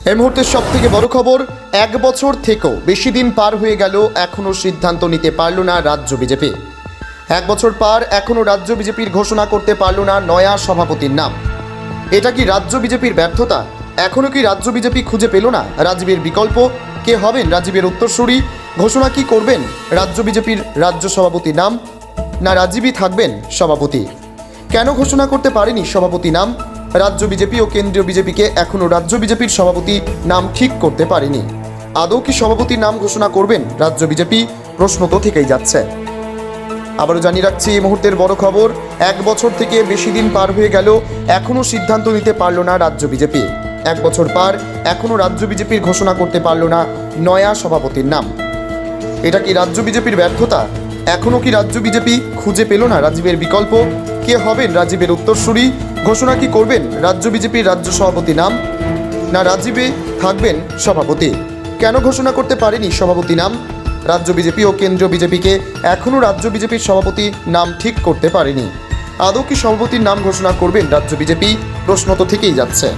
এই মুহূর্তের সবথেকে বড় খবর, 1 বছর থেকেও বেশি দিন পার হয়ে গেল, এখনও সিদ্ধান্ত নিতে পারল না রাজ্য বিজেপি। 1 বছর পার, এখনও রাজ্য বিজেপির ঘোষণা করতে পারল না নয়া সভাপতির নাম। এটা কি রাজ্য বিজেপির ব্যর্থতা? এখনও কি রাজ্য বিজেপি খুঁজে পেল না রাজীবের বিকল্প? কে হবেন রাজীবের উত্তরসূরি? ঘোষণা কি করবেন রাজ্য বিজেপির রাজ্য সভাপতির নাম, না রাজীবই থাকবেন সভাপতি? কেন ঘোষণা করতে পারেনি সভাপতি নাম? রাজ্য বিজেপি ও কেন্দ্রীয় বিজেপিকে এখনও রাজ্য বিজেপির সভাপতি নাম ঠিক করতে পারেনি। আদৌ কি সভাপতির নাম ঘোষণা করবেন রাজ্য বিজেপি? প্রশ্ন তো থেকেই যাচ্ছে। আবারও জানিয়ে রাখছি, এই মুহূর্তের বড় খবর, 1 বছর থেকে বেশি দিন পার হয়ে গেল, এখনও সিদ্ধান্ত নিতে পারল না রাজ্য বিজেপি। 1 বছর পার, এখনও রাজ্য বিজেপির ঘোষণা করতে পারল না নয়া সভাপতির নাম। এটা কি রাজ্য বিজেপির ব্যর্থতা? এখনও কি রাজ্য বিজেপি খুঁজে পেল না রাজীবের বিকল্প? কে হবেন রাজীবের উত্তরসূরি? ঘোষণা কি করবেন রাজ্য বিজেপির রাজ্য সভাপতি নাম, না রাজীবে থাকবেন সভাপতি? কেন ঘোষণা করতে পারেনি সভাপতি নাম? রাজ্য বিজেপি ও কেন্দ্রীয় বিজেপিকে এখনও রাজ্য বিজেপির সভাপতি নাম ঠিক করতে পারেনি। আদৌ কি সভাপতির নাম ঘোষণা করবেন রাজ্য বিজেপি? প্রশ্ন তো থেকেই যাচ্ছে।